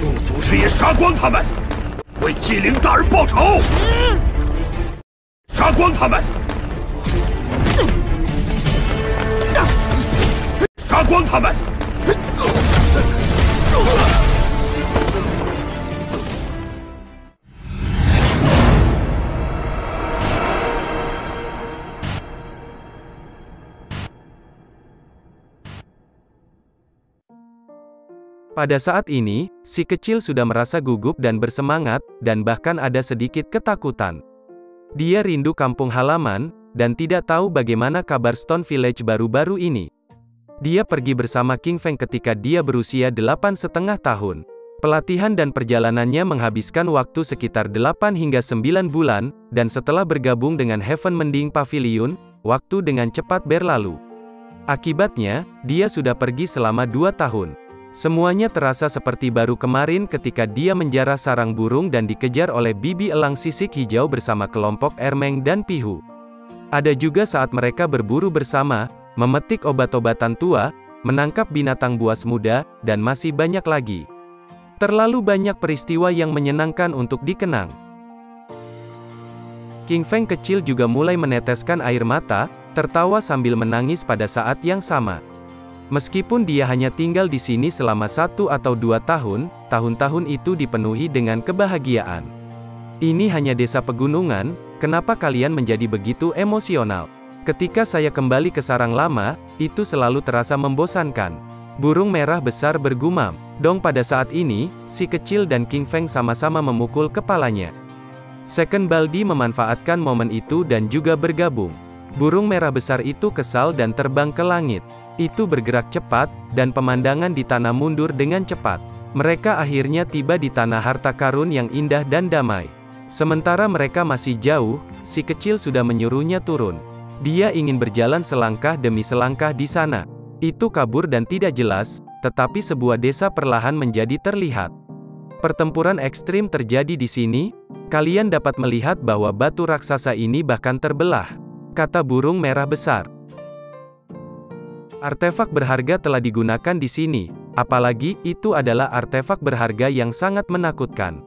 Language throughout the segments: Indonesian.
众族师爷杀光他们，为纪灵大人报仇！杀光他们！杀光他们！Pada saat ini, si kecil sudah merasa gugup dan bersemangat, dan bahkan ada sedikit ketakutan. Dia rindu kampung halaman, dan tidak tahu bagaimana kabar Stone Village baru-baru ini. Dia pergi bersama King Feng ketika dia berusia 8,5 tahun. Pelatihan dan perjalanannya menghabiskan waktu sekitar 8 hingga 9 bulan, dan setelah bergabung dengan Heaven Mending Pavilion, waktu dengan cepat berlalu. Akibatnya, dia sudah pergi selama 2 tahun. Semuanya terasa seperti baru kemarin ketika dia menjarah sarang burung dan dikejar oleh bibi elang sisik hijau bersama kelompok Ermeng dan Pihu. Ada juga saat mereka berburu bersama, memetik obat-obatan tua, menangkap binatang buas muda, dan masih banyak lagi. Terlalu banyak peristiwa yang menyenangkan untuk dikenang. King Feng kecil juga mulai meneteskan air mata, tertawa sambil menangis pada saat yang sama. Meskipun dia hanya tinggal di sini selama 1 atau 2 tahun, tahun-tahun itu dipenuhi dengan kebahagiaan. Ini hanya desa pegunungan, kenapa kalian menjadi begitu emosional? Ketika saya kembali ke sarang lama, itu selalu terasa membosankan. Burung merah besar bergumam. Dong pada saat ini, si kecil dan King Feng sama-sama memukul kepalanya. Second Baldi memanfaatkan momen itu dan juga bergabung. Burung merah besar itu kesal dan terbang ke langit. Itu bergerak cepat, dan pemandangan di tanah mundur dengan cepat. Mereka akhirnya tiba di tanah harta karun yang indah dan damai. Sementara mereka masih jauh, si kecil sudah menyuruhnya turun. Dia ingin berjalan selangkah demi selangkah di sana. Itu kabur dan tidak jelas, tetapi sebuah desa perlahan menjadi terlihat. Pertempuran ekstrim terjadi di sini. Kalian dapat melihat bahwa batu raksasa ini bahkan terbelah, kata burung merah besar. Artefak berharga telah digunakan di sini, apalagi itu adalah artefak berharga yang sangat menakutkan.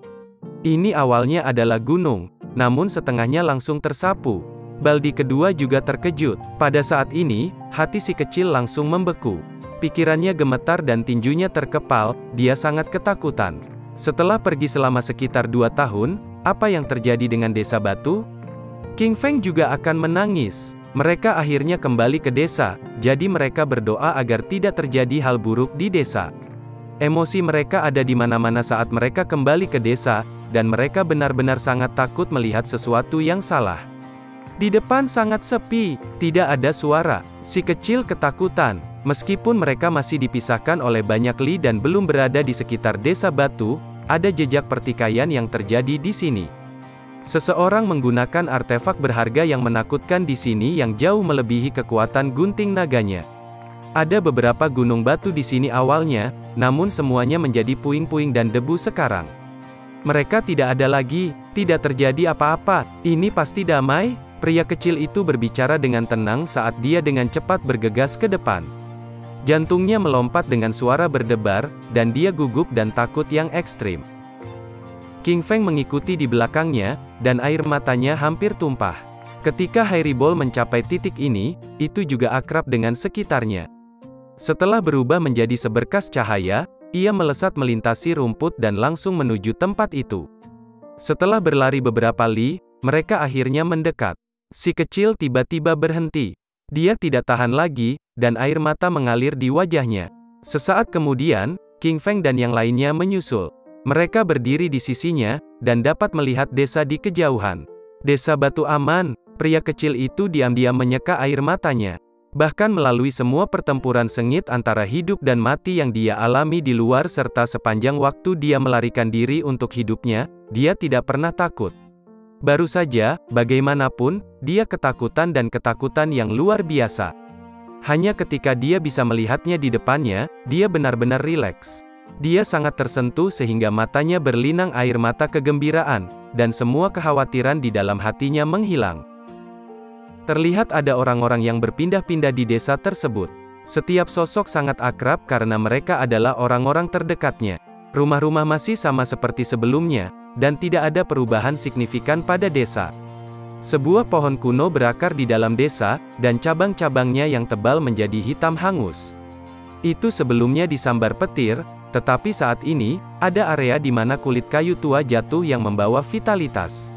Ini awalnya adalah gunung, namun setengahnya langsung tersapu. Baldi kedua juga terkejut. Pada saat ini, hati si kecil langsung membeku. Pikirannya gemetar dan tinjunya terkepal, dia sangat ketakutan. Setelah pergi selama sekitar 2 tahun, apa yang terjadi dengan desa batu? King Feng juga akan menangis. Mereka akhirnya kembali ke desa, jadi mereka berdoa agar tidak terjadi hal buruk di desa. Emosi mereka ada di mana-mana saat mereka kembali ke desa, dan mereka benar-benar sangat takut melihat sesuatu yang salah. Di depan sangat sepi, tidak ada suara. Si kecil ketakutan. Meskipun mereka masih dipisahkan oleh banyak li dan belum berada di sekitar desa batu, ada jejak pertikaian yang terjadi di sini. Seseorang menggunakan artefak berharga yang menakutkan di sini yang jauh melebihi kekuatan gunting naganya. Ada beberapa gunung batu di sini awalnya, namun semuanya menjadi puing-puing dan debu sekarang. Mereka tidak ada lagi, tidak terjadi apa-apa, ini pasti damai? Pria kecil itu berbicara dengan tenang saat dia dengan cepat bergegas ke depan. Jantungnya melompat dengan suara berdebar, dan dia gugup dan takut yang ekstrim. King Feng mengikuti di belakangnya, dan air matanya hampir tumpah. Ketika Hairibol mencapai titik ini, itu juga akrab dengan sekitarnya. Setelah berubah menjadi seberkas cahaya, ia melesat melintasi rumput dan langsung menuju tempat itu. Setelah berlari beberapa li, mereka akhirnya mendekat. Si kecil tiba-tiba berhenti. Dia tidak tahan lagi, dan air mata mengalir di wajahnya. Sesaat kemudian, King Feng dan yang lainnya menyusul. Mereka berdiri di sisinya, dan dapat melihat desa di kejauhan. Desa batu aman, pria kecil itu diam-diam menyeka air matanya. Bahkan melalui semua pertempuran sengit antara hidup dan mati yang dia alami di luar serta sepanjang waktu dia melarikan diri untuk hidupnya, dia tidak pernah takut. Baru saja, bagaimanapun, dia ketakutan dan ketakutan yang luar biasa. Hanya ketika dia bisa melihatnya di depannya, dia benar-benar rileks. Dia sangat tersentuh sehingga matanya berlinang air mata kegembiraan, dan semua kekhawatiran di dalam hatinya menghilang. Terlihat ada orang-orang yang berpindah-pindah di desa tersebut. Setiap sosok sangat akrab karena mereka adalah orang-orang terdekatnya. Rumah-rumah masih sama seperti sebelumnya, dan tidak ada perubahan signifikan pada desa. Sebuah pohon kuno berakar di dalam desa, dan cabang-cabangnya yang tebal menjadi hitam hangus. Itu sebelumnya disambar petir, tetapi saat ini, ada area di mana kulit kayu tua jatuh yang membawa vitalitas.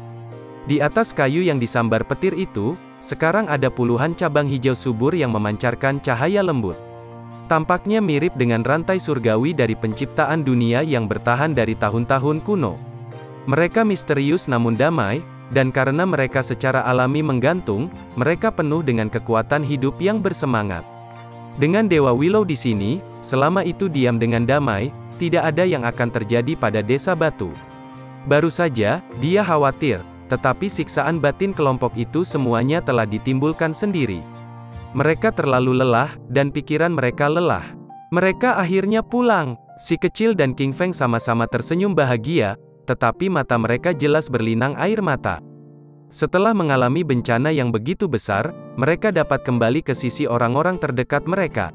Di atas kayu yang disambar petir itu, sekarang ada puluhan cabang hijau subur yang memancarkan cahaya lembut. Tampaknya mirip dengan rantai surgawi dari penciptaan dunia yang bertahan dari tahun-tahun kuno. Mereka misterius namun damai, dan karena mereka secara alami menggantung, mereka penuh dengan kekuatan hidup yang bersemangat. Dengan Dewa Willow di sini, selama itu diam dengan damai, tidak ada yang akan terjadi pada desa batu. Baru saja, dia khawatir, tetapi siksaan batin kelompok itu semuanya telah ditimbulkan sendiri. Mereka terlalu lelah, dan pikiran mereka lelah. Mereka akhirnya pulang. Si kecil dan King Feng sama-sama tersenyum bahagia, tetapi mata mereka jelas berlinang air mata. Setelah mengalami bencana yang begitu besar, mereka dapat kembali ke sisi orang-orang terdekat mereka.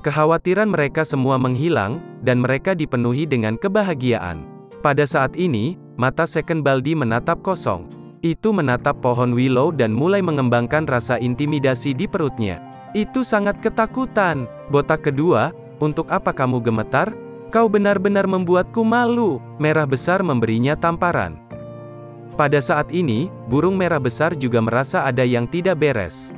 Kekhawatiran mereka semua menghilang, dan mereka dipenuhi dengan kebahagiaan. Pada saat ini, mata Second Baldi menatap kosong. Itu menatap pohon willow dan mulai mengembangkan rasa intimidasi di perutnya. Itu sangat ketakutan. Botak kedua, untuk apa kamu gemetar? Kau benar-benar membuatku malu. Merah besar memberinya tamparan. Pada saat ini, burung merah besar juga merasa ada yang tidak beres.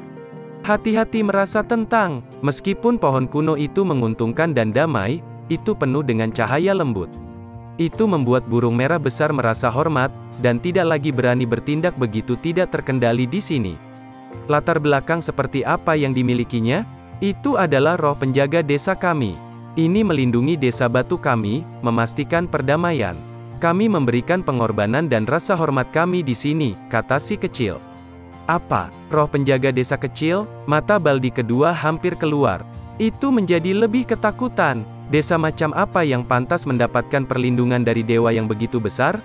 Hati-hati merasa tentang, meskipun pohon kuno itu menguntungkan dan damai, itu penuh dengan cahaya lembut. Itu membuat burung merah besar merasa hormat, dan tidak lagi berani bertindak begitu tidak terkendali di sini. Latar belakang seperti apa yang dimilikinya? Itu adalah roh penjaga desa kami. Ini melindungi desa batu kami, memastikan perdamaian. Kami memberikan pengorbanan dan rasa hormat kami di sini, kata si kecil. Apa? Roh penjaga desa kecil? Mata Baldi kedua hampir keluar. Itu menjadi lebih ketakutan. Desa macam apa yang pantas mendapatkan perlindungan dari dewa yang begitu besar?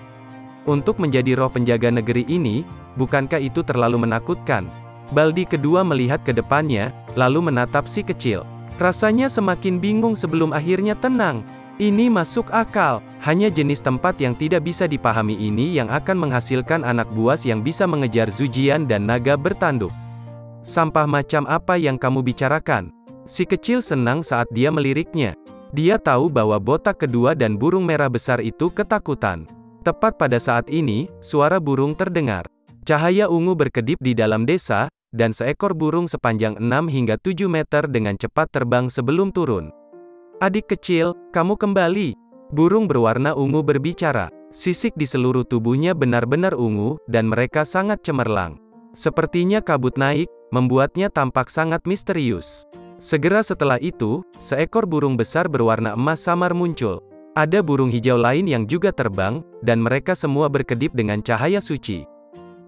Untuk menjadi roh penjaga negeri ini, bukankah itu terlalu menakutkan? Baldi kedua melihat ke depannya, lalu menatap si kecil. Rasanya semakin bingung sebelum akhirnya tenang. Ini masuk akal, hanya jenis tempat yang tidak bisa dipahami ini yang akan menghasilkan anak buas yang bisa mengejar Zujian dan naga bertanduk. Sampah macam apa yang kamu bicarakan? Si kecil senang saat dia meliriknya. Dia tahu bahwa botak kedua dan burung merah besar itu ketakutan. Tepat pada saat ini, suara burung terdengar. Cahaya ungu berkedip di dalam desa, dan seekor burung sepanjang 6 hingga 7 meter dengan cepat terbang sebelum turun. Adik kecil, kamu kembali. Burung berwarna ungu berbicara. Sisik di seluruh tubuhnya benar-benar ungu, dan mereka sangat cemerlang. Sepertinya kabut naik, membuatnya tampak sangat misterius. Segera setelah itu, seekor burung besar berwarna emas samar muncul. Ada burung hijau lain yang juga terbang, dan mereka semua berkedip dengan cahaya suci.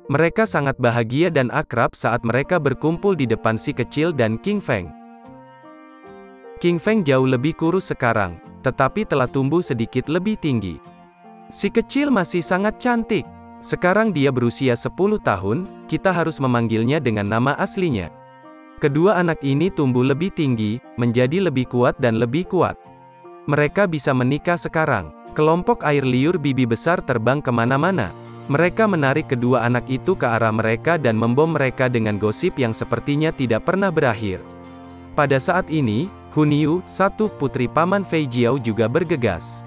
Mereka sangat bahagia dan akrab saat mereka berkumpul di depan si kecil dan King Feng. King Feng jauh lebih kurus sekarang, tetapi telah tumbuh sedikit lebih tinggi. Si kecil masih sangat cantik. Sekarang dia berusia 10 tahun, kita harus memanggilnya dengan nama aslinya. Kedua anak ini tumbuh lebih tinggi, menjadi lebih kuat dan lebih kuat. Mereka bisa menikah sekarang. Kelompok air liur bibi besar terbang kemana-mana. Mereka menarik kedua anak itu ke arah mereka dan membom mereka dengan gosip yang sepertinya tidak pernah berakhir. Pada saat ini, Hunyu, satu putri paman Fei Jiao juga bergegas.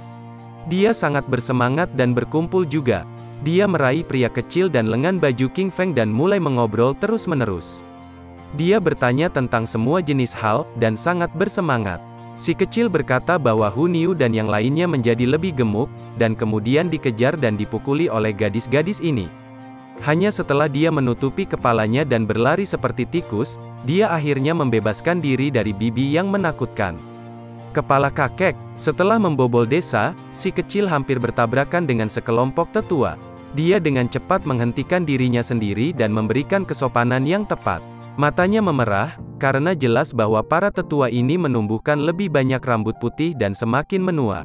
Dia sangat bersemangat dan berkumpul juga. Dia meraih pria kecil dan lengan baju King Feng dan mulai mengobrol terus-menerus. Dia bertanya tentang semua jenis hal, dan sangat bersemangat. Si kecil berkata bahwa Hunyu dan yang lainnya menjadi lebih gemuk, dan kemudian dikejar dan dipukuli oleh gadis-gadis ini. Hanya setelah dia menutupi kepalanya dan berlari seperti tikus, dia akhirnya membebaskan diri dari bibi yang menakutkan. Kepala kakek, setelah membobol desa, si kecil hampir bertabrakan dengan sekelompok tetua. Dia dengan cepat menghentikan dirinya sendiri dan memberikan kesopanan yang tepat. Matanya memerah, karena jelas bahwa para tetua ini menumbuhkan lebih banyak rambut putih dan semakin menua.